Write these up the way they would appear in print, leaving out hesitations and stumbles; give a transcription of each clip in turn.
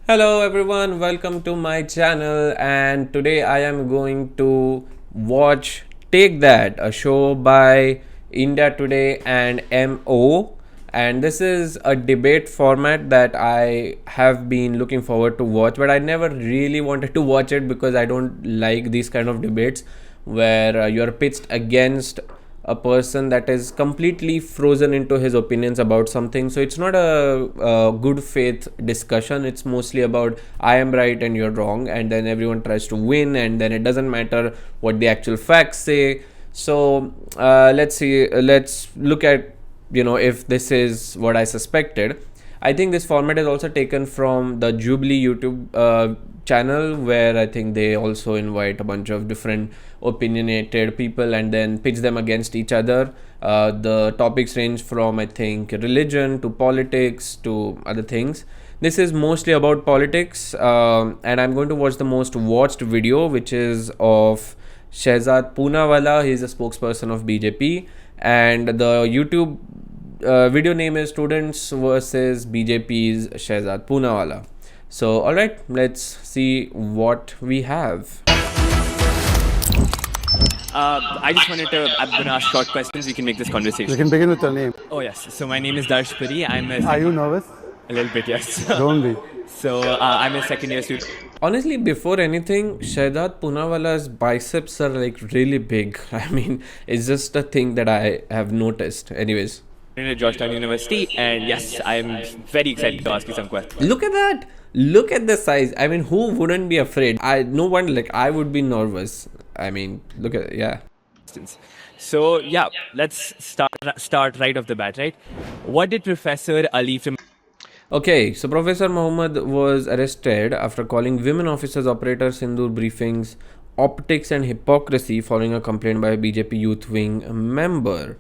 Hello everyone, welcome to my channel, and today I am going to watch Take That, a show by India Today and MO. And this is a debate format that I have been looking forward to watch, but I never really wanted to watch it because I don't like these kind of debates where you're pitched against a person that is completely frozen into his opinions about something. So it's not a good faith discussion. It's mostly about I am right and you're wrong, and then everyone tries to win, and then it doesn't matter what the actual facts say. So let's see, let's look at, if this is what I suspected. I think this format is also taken from the Jubilee YouTube channel, where I think they also invite a bunch of different opinionated people and then pitch them against each other. The topics range from, I think, religion to politics to other things. This is mostly about politics, and I'm going to watch the most watched video, which is of Shehzad Poonawalla. He's a spokesperson of BJP, and the YouTube video name is Students versus BJP's Shehzad Poonawalla. So, alright, let's see what we have. I just wanted to, I'm going to ask short questions. We can make this You conversation. can begin with your name. Oh, yes. So my name is Darsh Puri. Are you nervous? A little bit, yes. Don't be. So I'm a second year student Honestly, before anything, Shehzad Poonawalla's biceps are like really big. I mean, it's just a thing that I have noticed. Anyways, at Georgetown University. And yes, I'm very excited to ask you some questions. look at that. Look at the size. I mean, who wouldn't be afraid? No one, like, I would be nervous. I mean, look at, yeah. So yeah, let's start right off the bat, right? What did Professor Ali from Okay, so Professor Mohammed was arrested after calling women officers operator Sindoor briefings optics and hypocrisy following a complaint by a BJP youth wing member.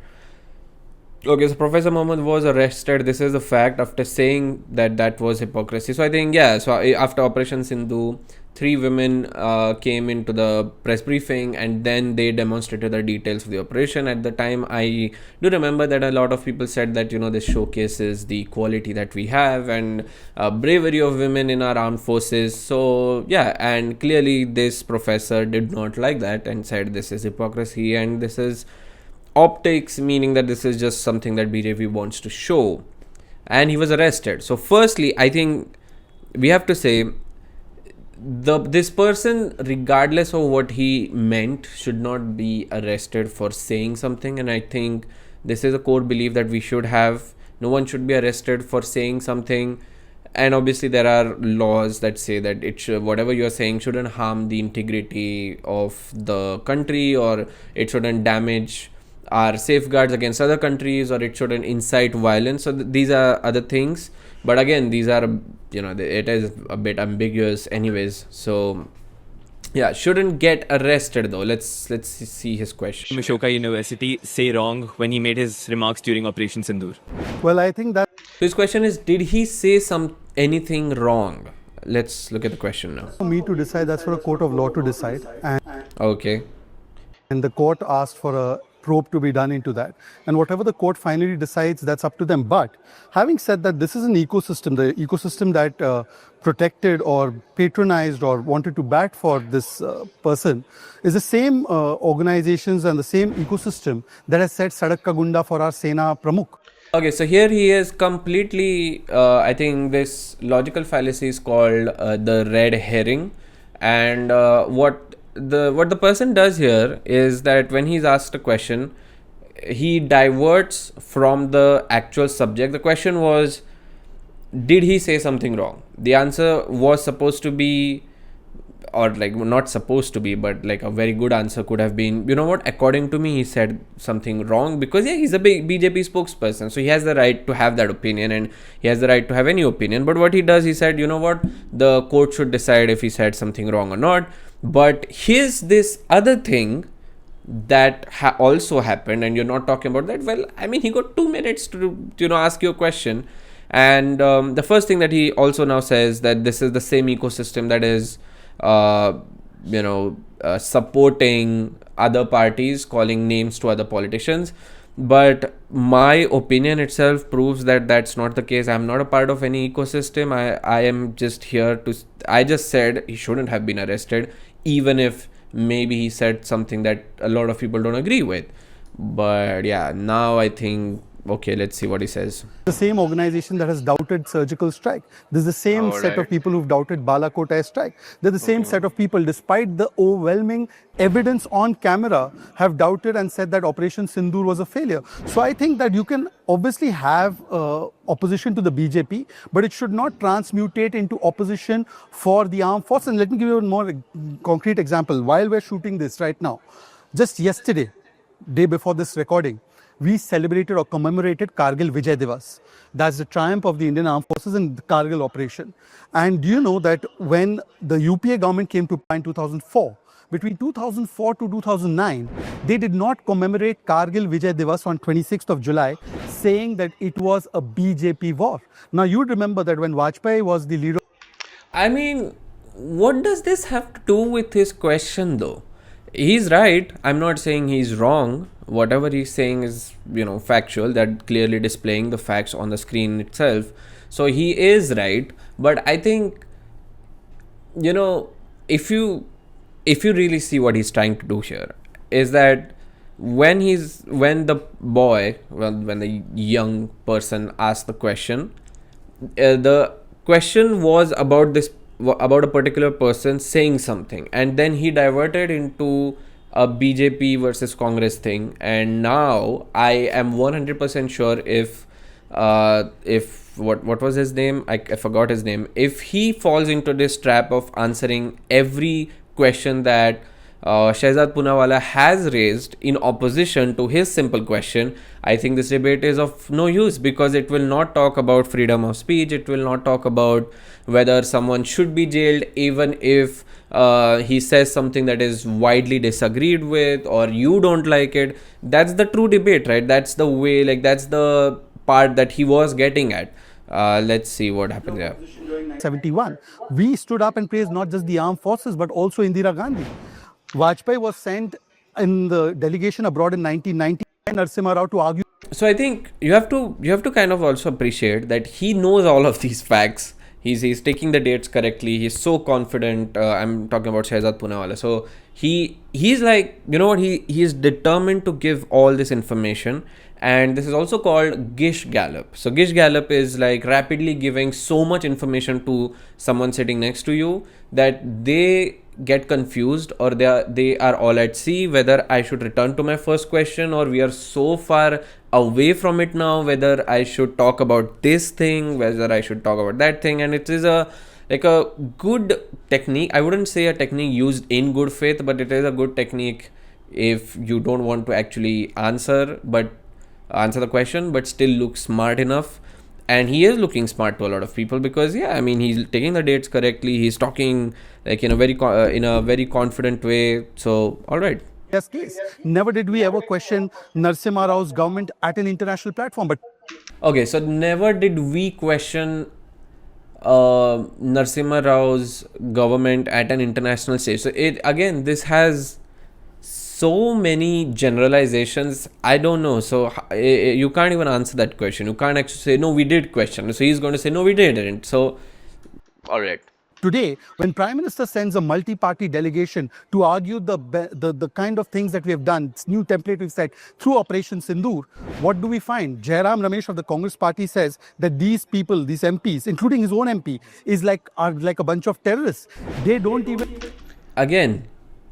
Okay, so Professor Mohammed was arrested. This is a fact after saying that that was hypocrisy. So I think, yeah, so after Operation Sindhu, three women came into the press briefing and then they demonstrated the details of the operation. At the time, I do remember that a lot of people said that, this showcases the quality that we have and bravery of women in our armed forces. So, yeah, and clearly this professor did not like that and said this is hypocrisy and this is optics, meaning that this is just something that BJP wants to show. And he was arrested. So firstly, I think we have to say this person, regardless of what he meant, should not be arrested for saying something. And I think this is a core belief that we should have. No one should be arrested for saying something. And obviously there are laws that say that it should, whatever you are saying shouldn't harm the integrity of the country, or it shouldn't damage our safeguards against other countries, or it shouldn't incite violence. So these are other things, but again, these are, it is a bit ambiguous anyways. So yeah, shouldn't get arrested though. Let's see his question. Ashoka University say wrong when he made his remarks during Operation Sindoor? Well, I think that So his question is, did he say anything wrong? Let's look at the question now. for me to decide, that's for a court of law to decide. Okay. And the court asked for a probe to be done into that. And whatever the court finally decides, that's up to them. But having said that, this is an ecosystem. The ecosystem that protected or patronized or wanted to bat for this person is the same organizations and the same ecosystem that has said Sadak Ka Gunda for our Sena Pramukh. Okay, so here he is completely, I think this logical fallacy is called the red herring. And what the person does here is that when he's asked a question, he diverts from the actual subject. The question was, did he say something wrong? The answer was supposed to be, or like not supposed to be, but like a very good answer could have been, you know what, according to me he said something wrong, because yeah, he's a big BJP spokesperson, so he has the right to have that opinion and he has the right to have any opinion. But what he does, he said, you know what, the court should decide if he said something wrong or not. But here's this other thing that also happened, and you're not talking about that. Well, I mean, he got 2 minutes to ask you a question. And the first thing that he also now says, that this is the same ecosystem that is supporting other parties, calling names to other politicians. but my opinion itself proves that that's not the case. I'm not a part of any ecosystem. I am just here to. I just said he shouldn't have been arrested, even if maybe he said something that a lot of people don't agree with. But yeah, now I think, okay, let's see what he says. The same organization that has doubted surgical strike. This is the same set of people who've doubted Balakot air strike. They're the same set of people, despite the overwhelming evidence on camera, have doubted and said that Operation Sindoor was a failure. So I think that you can obviously have opposition to the BJP, but it should not transmutate into opposition for the armed forces. And let me give you a more concrete example. While we're shooting this right now, just yesterday, day before this recording, we celebrated or commemorated Kargil Vijay Divas. That's the triumph of the Indian Armed Forces in the Kargil operation. And do you know that when the UPA government came to power in 2004, between 2004 to 2009, they did not commemorate Kargil Vijay Divas on 26th of July, saying that it was a BJP war. Now, you'd remember that when Vajpayee was the leader. I mean, what does this have to do with his question though? He's right. I'm not saying he's wrong. Whatever he's saying is, factual. That clearly displaying the facts on the screen itself. So he is right. But I think, if you really see what he's trying to do here, is that when the young person asked the question, the question was about a particular person saying something, and then he diverted into a BJP versus Congress thing. And now I am 100% sure if what was his name? I forgot his name. If he falls into this trap of answering every question that Shehzad Poonawalla has raised in opposition to his simple question, I think this debate is of no use, because it will not talk about freedom of speech. It will not talk about whether someone should be jailed, even if he says something that is widely disagreed with or you don't like it. That's the true debate, right? That's the way, that's the part that he was getting at. Let's see what happens here. 71. We stood up and praised not just the armed forces, but also Indira Gandhi. Vajpayee was sent in the delegation abroad in 1990 by Narasimha Rao to argue. So I think you have to kind of also appreciate that he knows all of these facts. He's taking the dates correctly. He's so confident. I'm talking about Shehzad Poonawalla. So he's like, what, he is determined to give all this information. And this is also called Gish Gallop. So Gish Gallop is like rapidly giving so much information to someone sitting next to you that they get confused, or they are all at sea whether I should return to my first question, or we are so far away from it now whether I should talk about this thing, whether I should talk about that thing. And it is a good technique. I wouldn't say a technique used in good faith, but it is a good technique if you don't want to actually answer the question but still look smart enough. And he is looking smart to a lot of people, because he's taking the dates correctly. He's talking in a very confident way. So all right. Yes, case. Never did we ever question Narasimha Rao's government at an international platform. But okay, so never did we question Narasimha Rao's government at an international stage. So this has so many generalizations. I don't know. So you can't even answer that question. You can't actually say, no, we did question. So he's going to say, no, we didn't. So, all right. Today, when Prime Minister sends a multi-party delegation to argue the kind of things that we have done, this new template we've set through Operation Sindoor, what do we find? Jairam Ramesh of the Congress party says that these people, these MPs, including his own MP, are like a bunch of terrorists. They don't even... Again,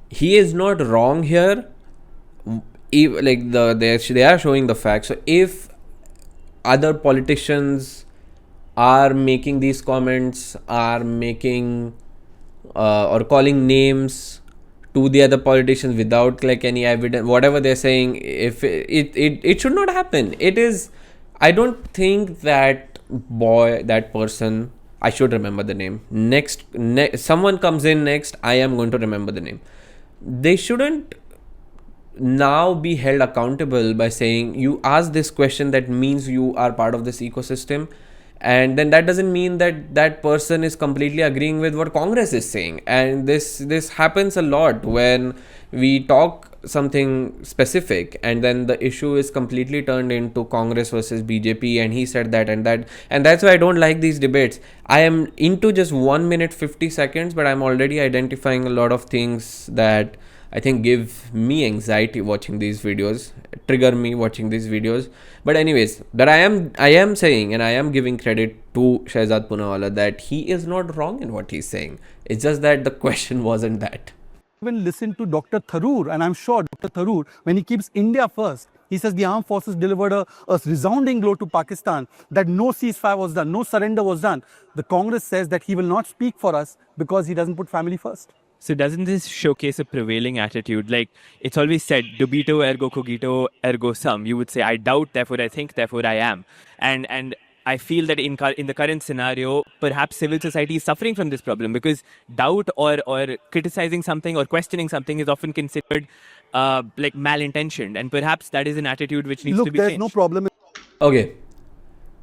he is not wrong here. They are showing the facts. So if other politicians are making these comments, are making or calling names to the other politicians without any evidence, whatever they're saying, if it should not happen. It is, I don't think that person, I should remember the name. Someone comes in next, I am going to remember the name. They shouldn't now be held accountable by saying, you asked this question, that means you are part of this ecosystem. And then that doesn't mean that person is completely agreeing with what Congress is saying. And this happens a lot when we talk something specific, and then the issue is completely turned into Congress versus BJP, and he said that and that, and that's why I don't like these debates. I am into just 1 minute 50 seconds, but I'm already identifying a lot of things that I think give me anxiety watching these videos, trigger me watching these videos. But anyways, that I am saying, and I am giving credit to Shehzad Poonawalla that he is not wrong in what he's saying. It's just that the question wasn't that. Even listen to Dr. Tharoor, and I'm sure Dr. Tharoor, when he keeps India first, he says the armed forces delivered a resounding blow to Pakistan, that no ceasefire was done, no surrender was done. The Congress says that he will not speak for us because he doesn't put family first. So doesn't this showcase a prevailing attitude? Like, it's always said, dubito ergo cogito ergo sum. You would say, I doubt, therefore I think, therefore I am. And I feel that in the current scenario, perhaps civil society is suffering from this problem, because doubt or criticizing something or questioning something is often considered like malintentioned. And perhaps that is an attitude which needs to be changed. Look, there's no problem. Okay.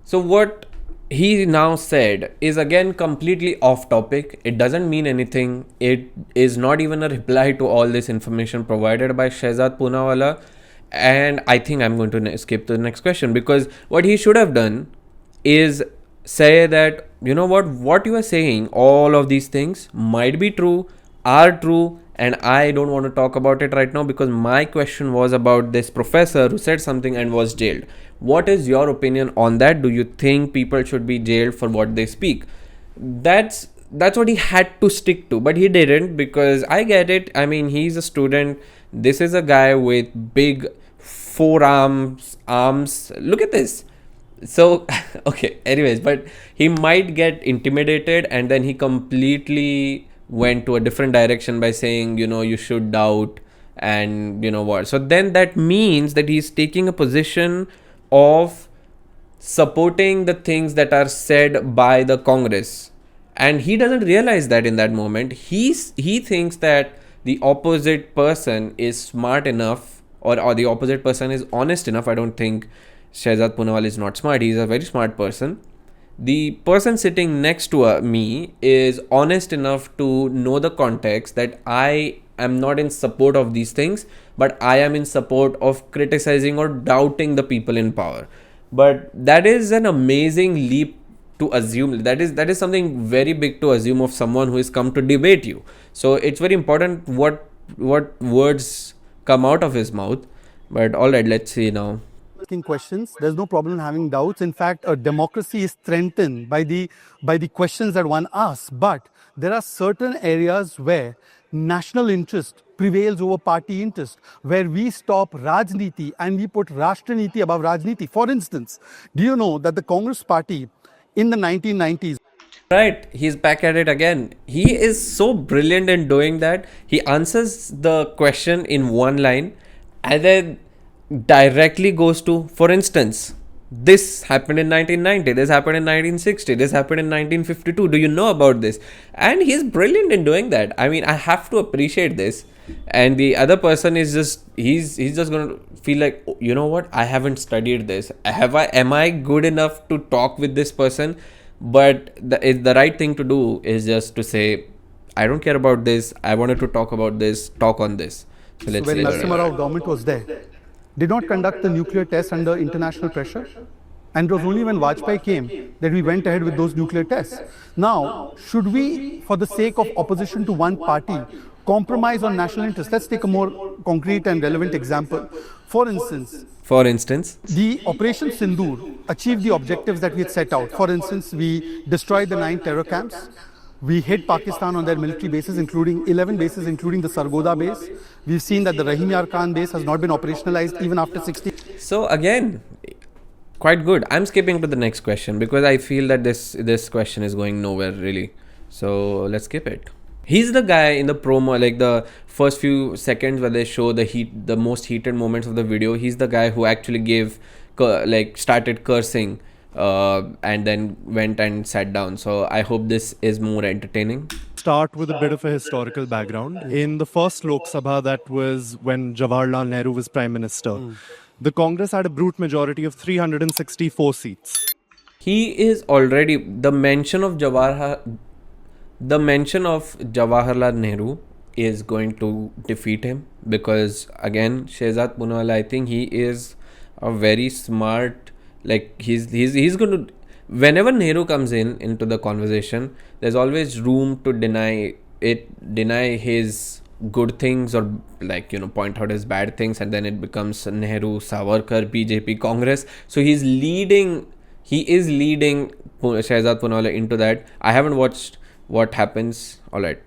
So what he now said is again completely off topic. It doesn't mean anything. It is not even a reply to all this information provided by Shehzad Poonawalla. And I think I'm going to skip to the next question, because what he should have done is say that, you know what you are saying, all of these things might be true, are true, and I don't want to talk about it right now because my question was about this professor who said something and was jailed. What is your opinion on that? Do you think people should be jailed for what they speak? That's what he had to stick to, but he didn't, because I get it. I mean, he's a student. This is a guy with big arms. Look at this. So, okay, anyways, but he might get intimidated, and then he completely went to a different direction by saying, you should doubt, and you know what. So then that means that he's taking a position of supporting the things that are said by the Congress. And he doesn't realize that in that moment. He thinks that the opposite person is smart enough, or the opposite person is honest enough. I don't think Shehzad Poonawalla is not smart. He's a very smart person. The person sitting next to me is honest enough to know the context that I am not in support of these things, but I am in support of criticizing or doubting the people in power. But that is an amazing leap to assume. That is something very big to assume of someone who is come to debate you. So it's very important what words come out of his mouth. But all right, let's see now. Asking questions, there's no problem in having doubts. In fact, a democracy is strengthened by the questions that one asks. But there are certain areas where national interest prevails over party interest, where we stop Rajniti and we put Rashtra-niti above Rajniti. For instance, do you know that the Congress party in the 1990s... Right, he's back at it again. He is so brilliant in doing that. He answers the question in one line and then directly goes to, for instance, this happened in 1990, this happened in 1960, this happened in 1952. Do you know about this? And he's brilliant in doing that. I mean, I have to appreciate this. And the other person is just, he's just going to feel like, oh, you know what? I haven't studied this. Am I good enough to talk with this person? But the right thing to do is just to say, I don't care about this. I wanted to talk about this, talk on this. So let's when Narasimha Rao government was there, did not conduct the nuclear tests under international pressure. And it was only when Vajpayee came that we went ahead with those nuclear tests. Now, should we, for the sake of opposition to one party, compromise on national interest? Let's take a more concrete and relevant example. For instance, the Operation Sindoor achieved the objectives that we had set out. For instance, we destroyed the 9 terror camps. We hit Pakistan on their military bases, including 11 bases, including the Sargodha base. We've seen that the Rahim Yar Khan base has not been operationalized even after 60. So again, quite good. I'm skipping to the next question because I feel that this question is going nowhere really. So let's skip it. He's the guy in the promo, like the first few seconds where they show the most heated moments of the video. He's the guy who actually started cursing and then went and sat down. So I hope this is more entertaining. Start with a bit of a historical background. In the first Lok Sabha, that was when Jawaharlal Nehru was Prime Minister, the Congress had a brute majority of 364 seats. He is already, the mention of Jawaharlal Nehru is going to defeat him, because again, Shehzad Poonawalla, I think he is a very smart, like he's going to, whenever Nehru comes into the conversation, there's always room to deny his good things, or like, point out his bad things, and then it becomes Nehru, Savarkar, BJP, Congress. So he is leading Shehzad Poonawalla into that. I haven't watched what happens. All right.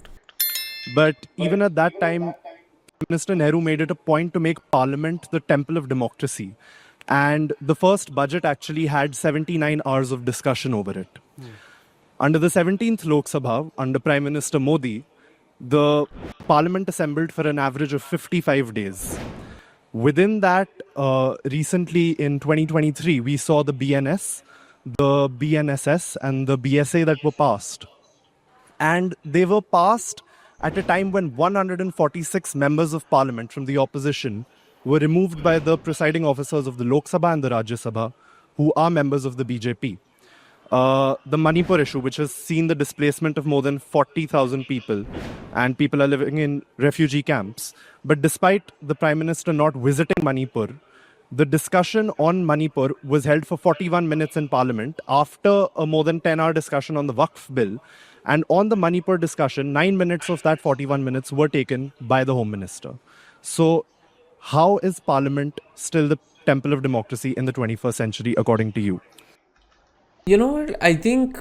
But even at that time, Minister Nehru made it a point to make Parliament the temple of democracy. And the first budget actually had 79 hours of discussion over it. Under the 17th Lok Sabha, under Prime Minister Modi, the Parliament assembled for an average of 55 days. Within that, recently in 2023, we saw the BNS, the BNSS, and the BSA that were passed. And they were passed at a time when 146 members of parliament from the opposition were removed by the presiding officers of the Lok Sabha and the Rajya Sabha, who are members of the BJP. The Manipur issue, which has seen the displacement of more than 40,000 people, and people are living in refugee camps. But despite the Prime Minister not visiting Manipur, the discussion on Manipur was held for 41 minutes in Parliament after a more than 10-hour discussion on the Waqf bill. And on the Manipur discussion, 9 minutes of that 41 minutes were taken by the Home Minister. So how is Parliament still the temple of democracy in the 21st century, according to you? You know what? I think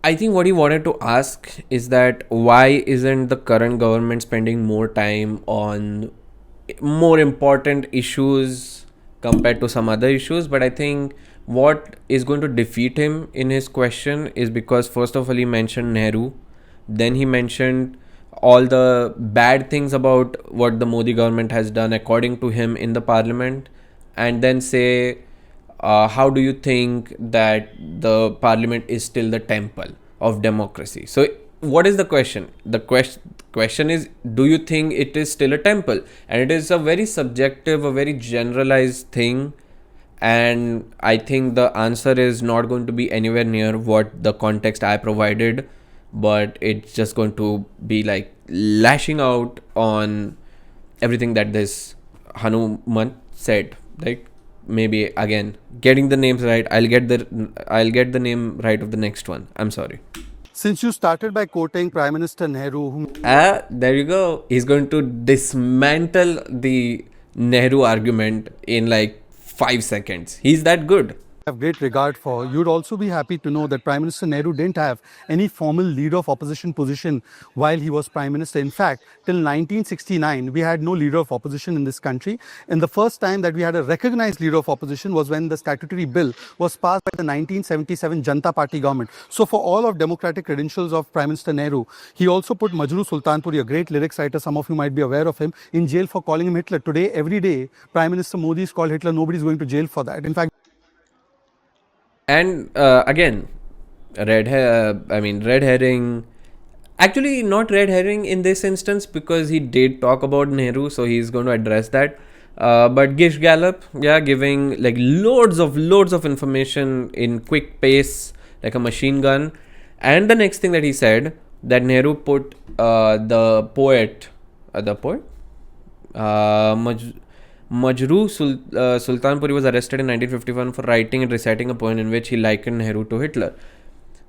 what he wanted to ask is that why isn't the current government spending more time on more important issues compared to some other issues? But I think what is going to defeat him in his question is because, first of all, he mentioned Nehru, then he mentioned all the bad things about what the Modi government has done according to him in the parliament, and then say, how do you think that the parliament is still the temple of democracy? So what is the question? The question is, do you think it is still a temple? And it is a very subjective, a very generalized thing, and I think the answer is not going to be anywhere near what the context I provided, but it's just going to be like lashing out on everything that this Hanuman said. Like, maybe again getting the names right, I'll get the name right of the next one. I'm sorry. Since you started by quoting Prime Minister Nehru, whom There you go. He's going to dismantle the Nehru argument in like 5 seconds. He's that good. I have great regard for, you'd also be happy to know that Prime Minister Nehru didn't have any formal leader of opposition position while he was Prime Minister. In fact, till 1969, we had no leader of opposition in this country. And the first time that we had a recognized leader of opposition was when the statutory bill was passed by the 1977 Janata Party government. So for all of democratic credentials of Prime Minister Nehru, he also put Majru Sultanpuri, a great lyrics writer, some of you might be aware of him, in jail for calling him Hitler. Today, every day, Prime Minister Modi is called Hitler. Nobody is going to jail for that. In fact, And again, red herring. Actually, not red herring in this instance, because he did talk about Nehru, so he's going to address that. But Gish Gallop, yeah, giving like loads of information in quick pace, like a machine gun. And the next thing that he said, that Nehru put the poet, Majru Sultanpuri was arrested in 1951 for writing and reciting a poem in which he likened Nehru to Hitler.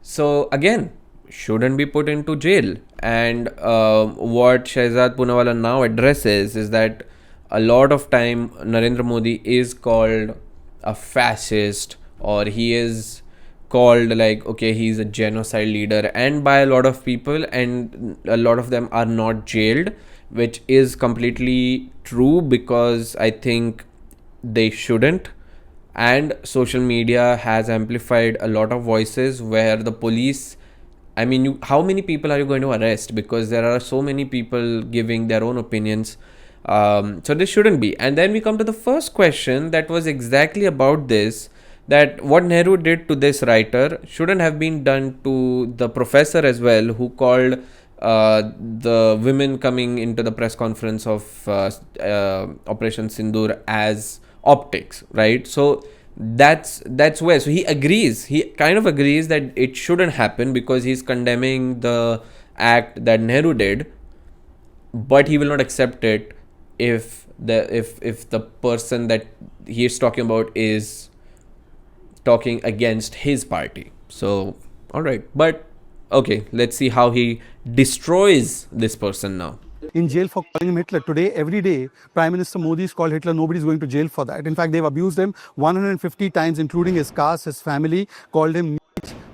So again, shouldn't be put into jail. And what Shehzad Poonawalla now addresses is that a lot of time Narendra Modi is called a fascist, or he is called like, okay, he's a genocide leader, and by a lot of people, and a lot of them are not jailed, which is completely true, because I think they shouldn't. And social media has amplified a lot of voices where the police, I mean, how many people are you going to arrest? Because there are so many people giving their own opinions. So this shouldn't be. And then we come to the first question that was exactly about this, that what Nehru did to this writer shouldn't have been done to the professor as well, who called the women coming into the press conference of Operation Sindoor as optics, right? So that's where, so he kind of agrees that it shouldn't happen, because he's condemning the act that Nehru did. but he will not accept it if the person that he is talking about is talking against his party. So, all right, but okay, let's see how he destroys this person now. In jail for calling him Hitler. Today, every day, Prime Minister Modi is called Hitler. Nobody's going to jail for that. In fact, they've abused him 150 times, including his caste, his family, called him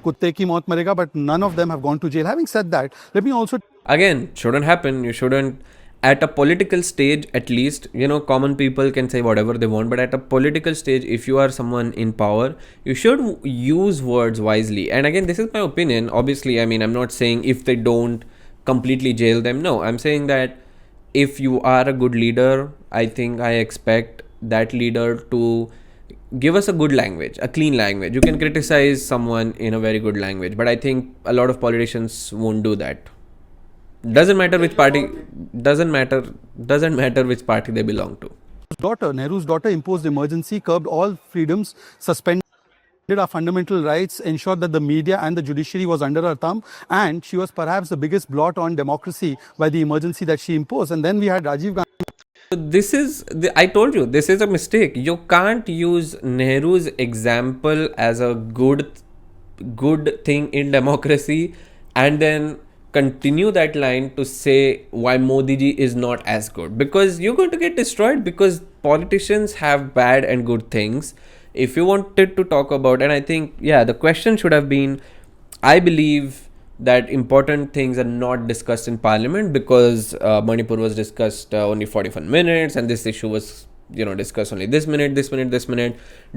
kutte ki maut marega, but none of them have gone to jail. Having said that, let me also Again, shouldn't happen. You shouldn't, at a political stage at least, common people can say whatever they want, but at a political stage, if you are someone in power, you should use words wisely. And again, this is my opinion. Obviously, I mean, I'm not saying if they don't completely jail them. No, I'm saying that if you are a good leader, I think I expect that leader to give us a good language, a clean language. You can criticize someone in a very good language, but I think a lot of politicians won't do that. Doesn't matter which party, doesn't matter which party they belong to. Nehru's daughter imposed emergency, curbed all freedoms, suspended our fundamental rights, ensured that the media and the judiciary was under her thumb, and she was perhaps the biggest blot on democracy by the emergency that she imposed. And then we had Rajiv Gandhi. I told you, this is a mistake. You can't use Nehru's example as a good thing in democracy and then continue that line to say why Modi ji is not as good, because you're going to get destroyed, because politicians have bad and good things. If you wanted to talk about, and I think, yeah, the question should have been, I believe that important things are not discussed in parliament, because Manipur was discussed only 41 minutes and this issue was discussed only this minute.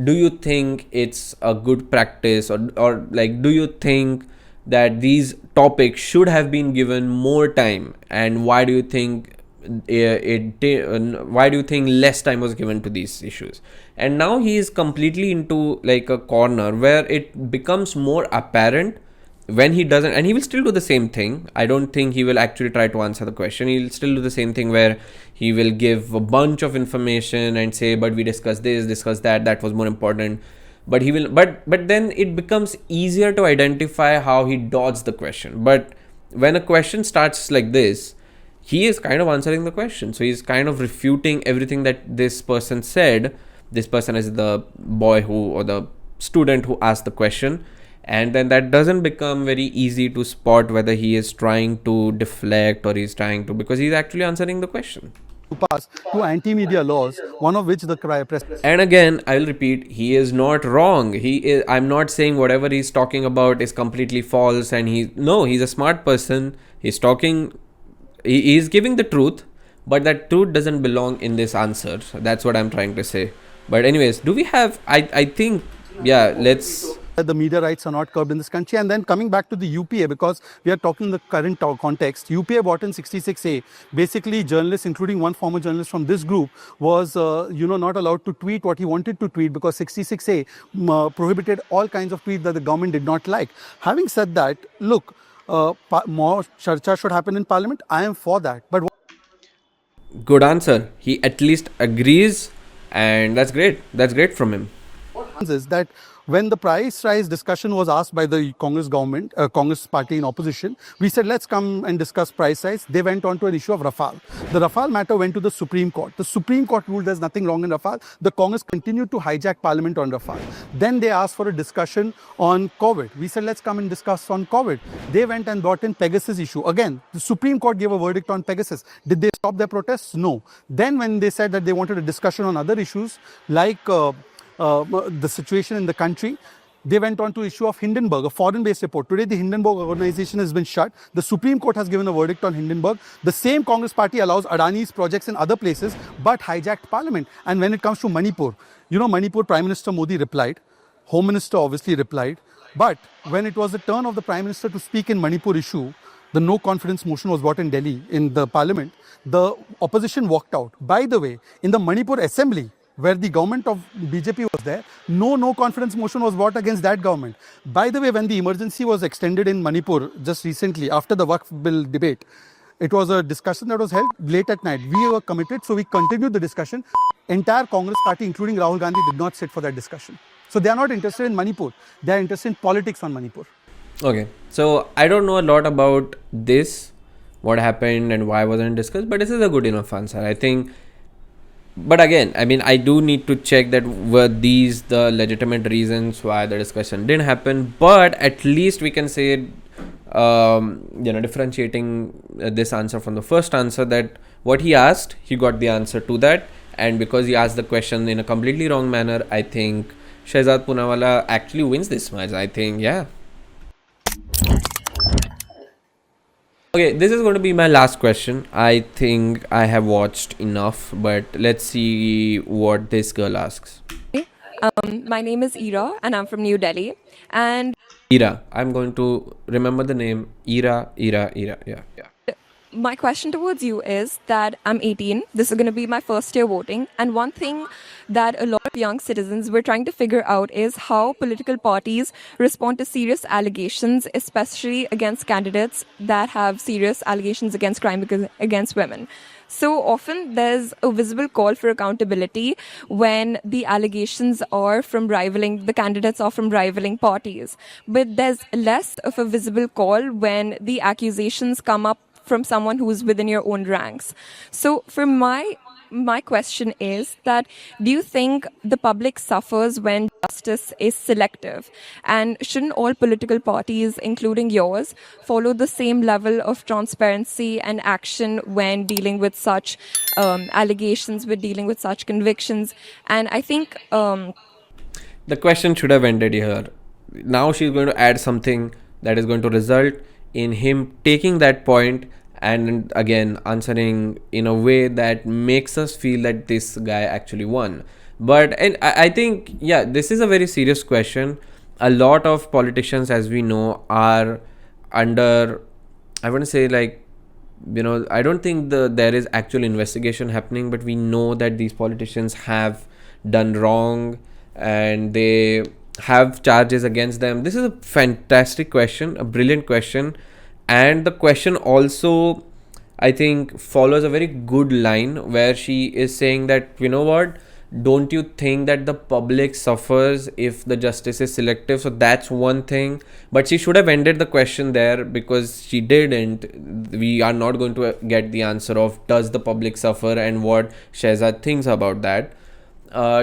Do you think it's a good practice, or like, do you think that these topics should have been given more time, and why do you think why do you think less time was given to these issues? And now he is completely into like a corner where it becomes more apparent when he doesn't, and he will still do the same thing. I don't think he will actually try to answer the question. He'll still do the same thing where he will give a bunch of information and say, but we discussed this, discussed that was more important. But he will, but then it becomes easier to identify how he dodged the question. But when a question starts like this, he is kind of answering the question. So he's kind of refuting everything that this person said. This person is the boy or the student who asked the question. And then that doesn't become very easy to spot whether he is trying to deflect or he's trying to, because he's actually answering the question. To pass two anti-media laws, one of which the press. And again, I'll repeat, he is not wrong. I'm not saying whatever he's talking about is completely false, and he's a smart person. He's giving the truth, but that truth doesn't belong in this answer. So that's what I'm trying to say. But anyways, do we have, I think, yeah, let's... The media rights are not curbed in this country. And then coming back to the UPA, because we are talking in the current context, UPA brought in 66A. Basically, journalists, including one former journalist from this group, was not allowed to tweet what he wanted to tweet, because 66A prohibited all kinds of tweets that the government did not like. Having said that, look, more charcha should happen in parliament. I am for that. But good answer. He at least agrees, and that's great. That's great from him. Is that when the price rise discussion was asked by the Congress government, Congress party in opposition, we said, let's come and discuss price rise. They went on to an issue of Rafale. The Rafale matter went to the Supreme Court. The Supreme Court ruled there's nothing wrong in Rafale. The Congress continued to hijack Parliament on Rafale. Then they asked for a discussion on COVID. We said, let's come and discuss on COVID. They went and brought in Pegasus issue. Again, the Supreme Court gave a verdict on Pegasus. Did they stop their protests? No. Then when they said that they wanted a discussion on other issues, like the situation in the country, they went on to issue of Hindenburg, a foreign-based report. Today, the Hindenburg organization has been shut. The Supreme Court has given a verdict on Hindenburg. The same Congress party allows Adani's projects in other places, but hijacked parliament. And when it comes to Manipur, Manipur Prime Minister Modi replied. Home Minister obviously replied. But when it was the turn of the Prime Minister to speak in Manipur issue, the no confidence motion was brought in Delhi in the parliament. The opposition walked out. By the way, in the Manipur assembly, where the government of BJP was there, no confidence motion was brought against that government. By the way, when the emergency was extended in Manipur just recently after the Waqf bill debate, it was a discussion that was held late at night. We were committed, so we continued the discussion. Entire Congress party, including Rahul Gandhi, did not sit for that discussion. So they are not interested in Manipur. They are interested in politics on Manipur. Okay, so I don't know a lot about this. what happened and why wasn't discussed. But this is a good enough answer, I think. But again, I mean, I do need to check that were these the legitimate reasons why the discussion didn't happen. But at least we can say, differentiating this answer from the first answer, that what he asked, he got the answer to that. And because he asked the question in a completely wrong manner, I think Shehzad Poonawalla actually wins this match. I think, yeah. Okay, this is going to be my last question. I think I have watched enough, but let's see what this girl asks. My name is Ira, and I'm from New Delhi. And Ira. I'm going to remember the name. Ira. Yeah. my question towards you is that I'm 18. This is going to be my first year voting. And one thing that a lot of young citizens were trying to figure out is how political parties respond to serious allegations, especially against candidates that have serious allegations against crime against women. So often there's a visible call for accountability when the allegations are from the candidates are from rivaling parties. But there's less of a visible call when the accusations come up from someone who's within your own ranks. So for my question is that, do you think the public suffers when justice is selective? And shouldn't all political parties, including yours, follow the same level of transparency and action when dealing with such allegations, with dealing with such convictions? And I think The question should have ended here. Now she's going to add something that is going to result in him taking that point and again answering in a way that makes us feel that this guy actually won. But and I think, yeah, this is a very serious question. A lot of politicians, as we know, are under, I want to say, like, I don't think there is actual investigation happening, but we know that these politicians have done wrong and they have charges against them. This is a fantastic question, a brilliant question. And the question also, I think, follows a very good line where she is saying that, what, don't you think that the public suffers if the justice is selective? So that's one thing. But she should have ended the question there, because she didn't. We are not going to get the answer of does the public suffer and what Shehzad thinks about that.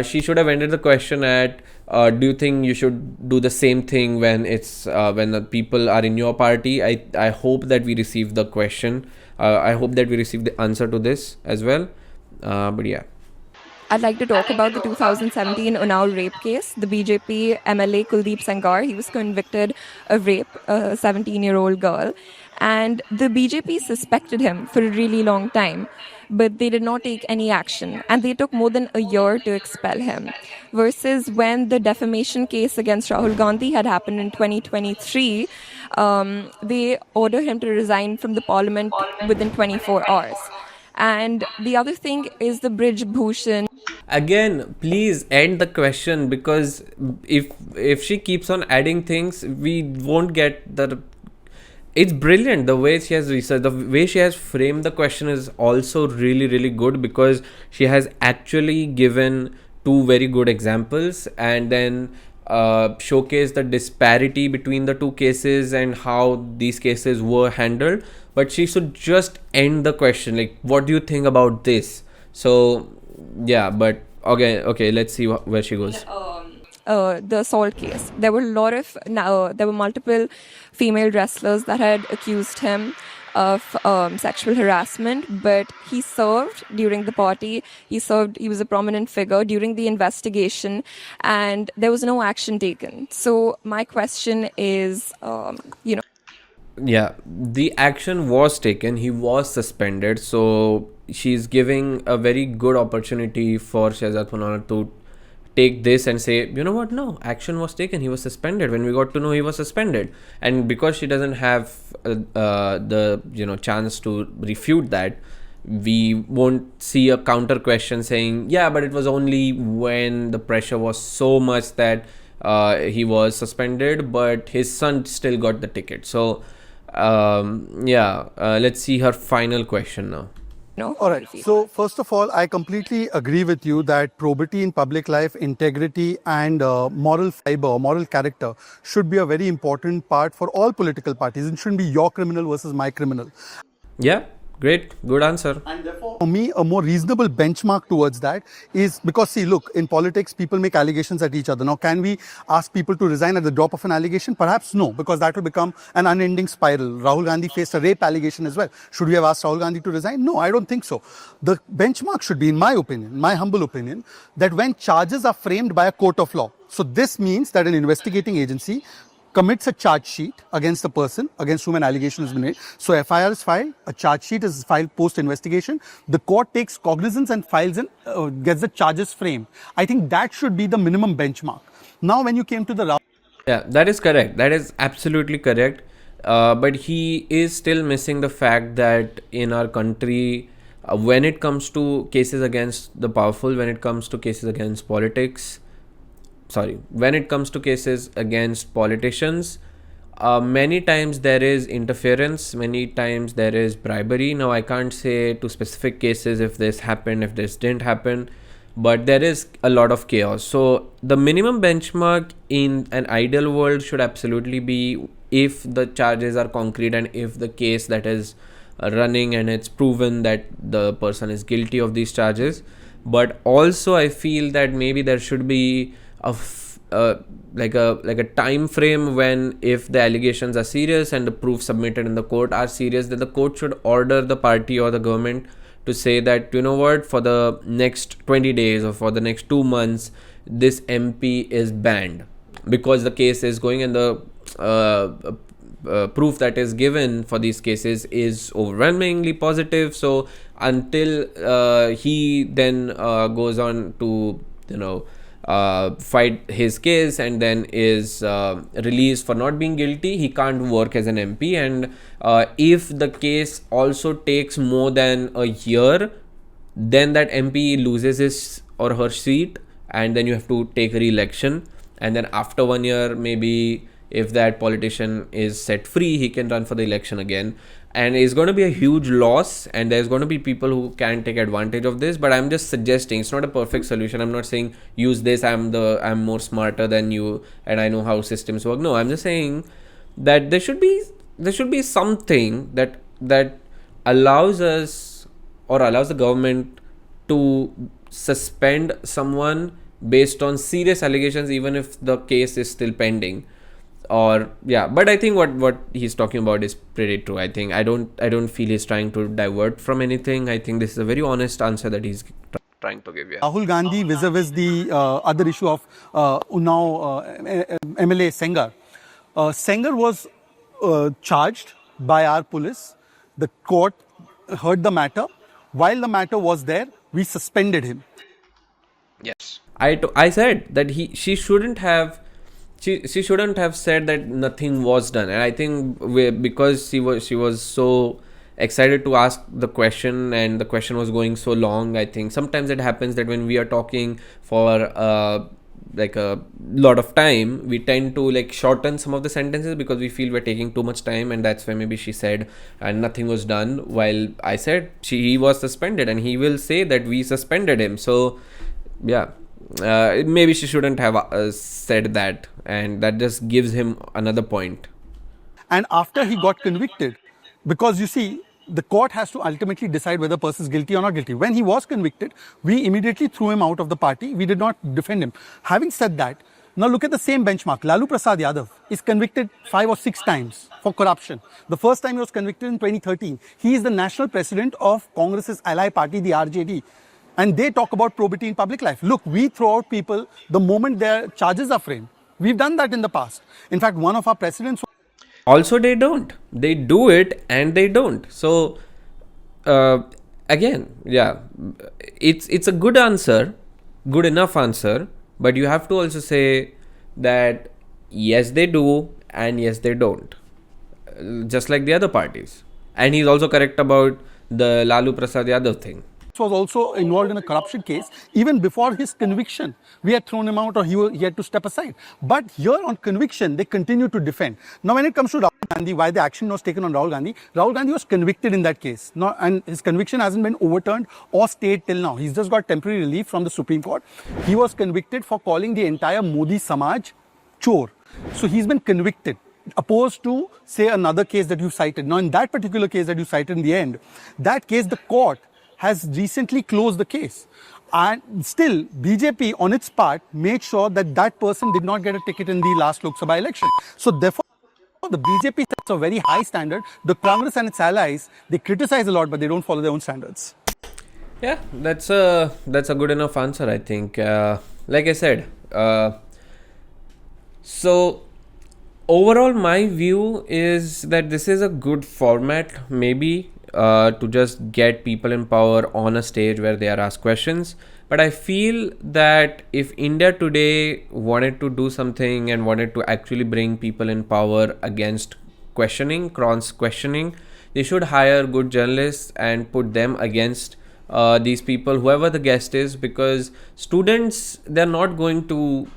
She should have ended the question at, do you think you should do the same thing when when the people are in your party? I hope that we receive the question. I hope that we receive the answer to this as well. But yeah. I'd like to talk about the 2017 Unnao rape case. The BJP MLA Kuldeep Sangar, he was convicted of rape, a 17-year-old girl. And the BJP suspected him for a really long time, but they did not take any action. And they took more than a year to expel him. Versus when the defamation case against Rahul Gandhi had happened in 2023, they ordered him to resign from the parliament within 24 hours. And the other thing is the Bridge Bhushan. Again, please end the question, because if she keeps on adding things, we won't get the. It's brilliant the way she has researched, the way she has framed the question is also really, really good, because she has actually given two very good examples and then showcased the disparity between the two cases and how these cases were handled. But she should just end the question like, what do you think about this? So yeah, but okay, let's see where she goes. The assault case. There were multiple female wrestlers that had accused him of sexual harassment, but he served during the party. He was a prominent figure during the investigation, and there was no action taken. So my question is, Yeah, the action was taken. He was suspended. So she's giving a very good opportunity for Shehzad Poonawalla to take this and say, you know what, no, action was taken. He was suspended. When we got to know he was suspended, and because she doesn't have the chance to refute that, we won't see a counter question saying, yeah, but it was only when the pressure was so much that he was suspended, but his son still got the ticket. So let's see her final question now. All right. So first of all, I completely agree with you that probity in public life, integrity and moral fiber, moral character should be a very important part for all political parties. It shouldn't be your criminal versus my criminal. Yeah, great, good answer. And therefore, for me, a more reasonable benchmark towards that is because, see, look, in politics, people make allegations at each other. Now, can we ask people to resign at the drop of an allegation? Perhaps no, because that will become an unending spiral. Rahul Gandhi faced a rape allegation as well. Should we have asked Rahul Gandhi to resign? No, I don't think so. The benchmark should be, in my opinion, my humble opinion, that when charges are framed by a court of law. So this means that an investigating agency commits a charge sheet against the person against whom an allegation has been made. So FIR is filed, a charge sheet is filed post-investigation. The court takes cognizance and files and gets the charges framed. I think that should be the minimum benchmark. Now, when you came to the Yeah, that is correct. That is absolutely correct. But he is still missing the fact that in our country, when it comes to cases against the powerful, when it comes to cases against politics, when it comes to cases against politicians, many times there is interference, many times there is bribery. Now, I can't say to specific cases if this happened, if this didn't happen, but there is a lot of chaos. So the minimum benchmark in an ideal world should absolutely be if the charges are concrete and if the case that is running and it's proven that the person is guilty of these charges. But also I feel that maybe there should be like a time frame when, if the allegations are serious and the proof submitted in the court are serious, that the court should order the party or the government to say that, you know what, for the next 20 days or for the next 2 months, this MP is banned because the case is going, and the proof that is given for these cases is overwhelmingly positive. So until he then goes on to, fight his case and then is released for not being guilty, he can't work as an MP. And if the case also takes more than a year, then that MP loses his or her seat, and then you have to take a re-election. And then after 1 year, maybe if that politician is set free, he can run for the election again. And it's going to be a huge loss, and there's going to be people who can take advantage of this. But I'm just suggesting, it's not a perfect solution. I'm not saying use this, I'm more smarter than you and I know how systems work. No, I'm just saying that there should be something that allows us or allows the government to suspend someone based on serious allegations, even if the case is still pending. Or yeah, but I think what he's talking about is pretty true. I think I don't feel he's trying to divert from anything. I think this is a very honest answer that he's trying to give. Yeah. Rahul Gandhi vis-a-vis the other issue of Unnao MLA Sengar. Sengar was charged by our police. The court heard the matter. While the matter was there, we suspended him. Yes. I said that she shouldn't have. She shouldn't have said that nothing was done. And I think because she was so excited to ask the question and the question was going so long, I think sometimes it happens that when we are talking for like a lot of time, we tend to like shorten some of the sentences because we feel we're taking too much time, and that's why maybe she said and nothing was done, while I said he was suspended, and he will say that we suspended him. So yeah, maybe she shouldn't have said that, and that just gives him another point. And after he got convicted, because you see, the court has to ultimately decide whether a person is guilty or not guilty. When he was convicted, we immediately threw him out of the party. We did not defend him. Having said that, now look at the same benchmark. Lalu Prasad Yadav is convicted 5 or 6 times for corruption. The first time he was convicted in 2013. He is the national president of Congress's ally party, the RJD. And they talk about probity in public life. Look, we throw out people the moment their charges are framed. We've done that in the past. In fact, one of our presidents... Also, they don't. They do it and they don't. So, again, yeah, it's a good answer, good enough answer, but you have to also say that yes, they do and yes, they don't. Just like the other parties. And he's also correct about the Lalu Prasad Yadav thing. Was also involved in a corruption case. Even before his conviction, we had thrown him out, or he had to step aside. But here on conviction, they continue to defend. Now, when it comes to Rahul Gandhi, why the action was taken on Rahul Gandhi was convicted in that case. Now, and his conviction hasn't been overturned or stayed till now. He's just got temporary relief from the Supreme Court. He was convicted for calling the entire Modi Samaj chor. So he's been convicted. opposed to, say, another case that you cited. Now, in that particular case that you cited in the end, that case, the court has recently closed the case. And still, BJP on its part made sure that that person did not get a ticket in the last Lok Sabha election. So therefore, the BJP sets a very high standard. The Congress and its allies, they criticize a lot, but they don't follow their own standards. Yeah, that's a good enough answer, I think. Like I said, so overall, my view is that this is a good format, maybe to just get people in power on a stage where they are asked questions. But I feel that if India today wanted to do something and wanted to actually bring people in power against questioning, cross questioning, they should hire good journalists and put them against these people, whoever the guest is, because students, they're not going to,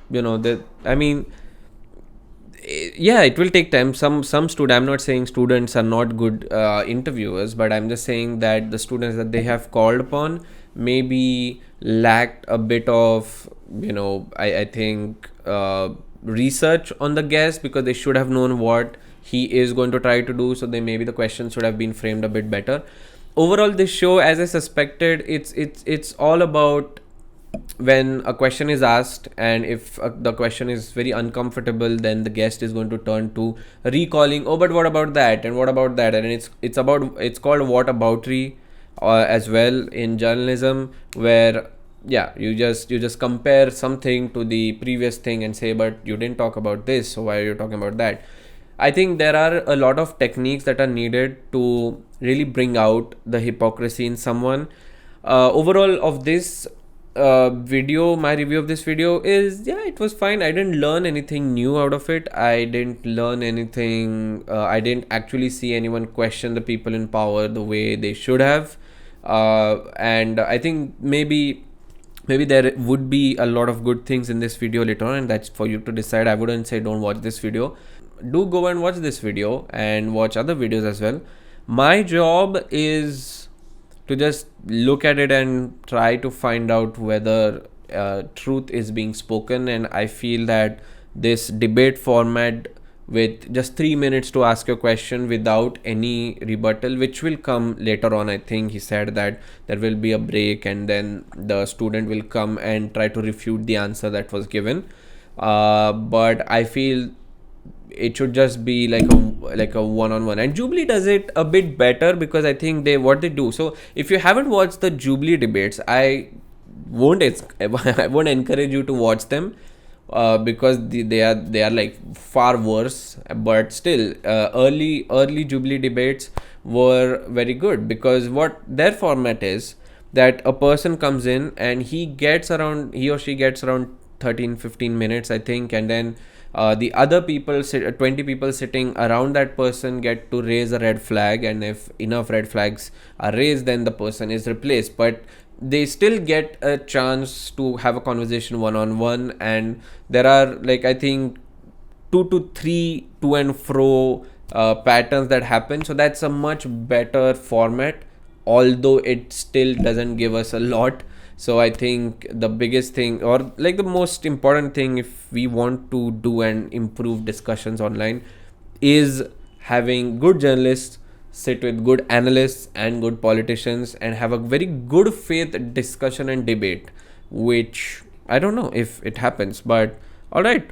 yeah, it will take time. Some student, I'm not saying students are not good interviewers, but I'm just saying that the students that they have called upon maybe lacked a bit of, I think research on the guest, because they should have known what he is going to try to do. So they maybe the questions should have been framed a bit better. Overall, this show, as I suspected, it's all about when a question is asked, and if the question is very uncomfortable, then the guest is going to turn to recalling, oh, but what about that, and what about that, and it's called whataboutery as well in journalism, where you just compare something to the previous thing and say, but you didn't talk about this, so why are you talking about that? I think there are a lot of techniques that are needed to really bring out the hypocrisy in someone. Overall, of this video, my review of this video is, it was fine. I didn't learn anything new out of it. I didn't learn anything. I didn't actually see anyone question the people in power the way they should have. And I think maybe there would be a lot of good things in this video later on, and that's for you to decide. I wouldn't say don't watch this video. Do go and watch this video and watch other videos as well. My job is to just look at it and try to find out whether truth is being spoken, and I feel that this debate format with just 3 minutes to ask a question without any rebuttal, which will come later on. I think he said that there will be a break and then the student will come and try to refute the answer that was given. But I feel it should just be like a one-on-one, and Jubilee does it a bit better, because I think what they do. So if you haven't watched the Jubilee debates, I won't encourage you to watch them, because they are like far worse. But still, early Jubilee debates were very good, because what their format is, that a person comes in and he or she gets around 13-15 minutes, I think, and then the other people, 20 people sitting around that person, get to raise a red flag, and if enough red flags are raised, then the person is replaced. But they still get a chance to have a conversation one-on-one, and there are, like, I think 2 to 3 to and fro patterns that happen. So that's a much better format, although it still doesn't give us a lot. So I think the biggest thing, or like the most important thing, if we want to do and improve discussions online, is having good journalists sit with good analysts and good politicians and have a very good faith discussion and debate, which I don't know if it happens, but all right.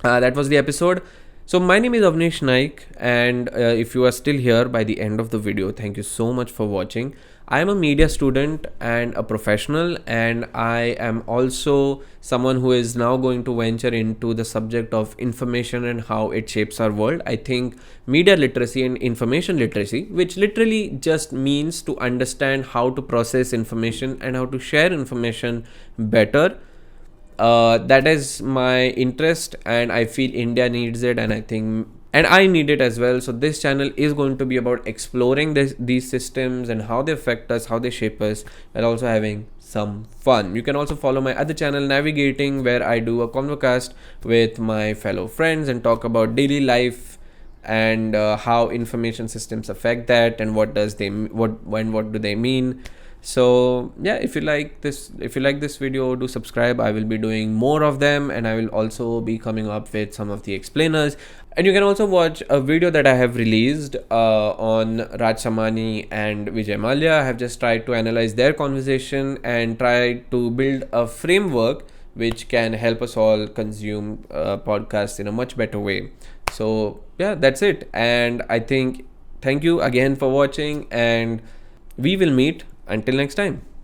That was the episode. So my name is Avnish Naik, and if you are still here by the end of the video, thank you so much for watching. I am a media student and a professional, and I am also someone who is now going to venture into the subject of information and how it shapes our world. I think media literacy and information literacy, which literally just means to understand how to process information and how to share information better. That is my interest, and I feel India needs it, and I need it as well. So this channel is going to be about exploring these systems and how they affect us, how they shape us, and also having some fun. You can also follow my other channel, Navigating, where I do a convocast with my fellow friends and talk about daily life and how information systems affect that, and what do they mean. So yeah, if you like this video, do subscribe. I will be doing more of them, and I will also be coming up with some of the explainers. And you can also watch a video that I have released on Raj Samani and Vijay Mallya. I have just tried to analyze their conversation and try to build a framework which can help us all consume podcasts in a much better way. So yeah, that's it. And I think thank you again for watching, and we will meet until next time.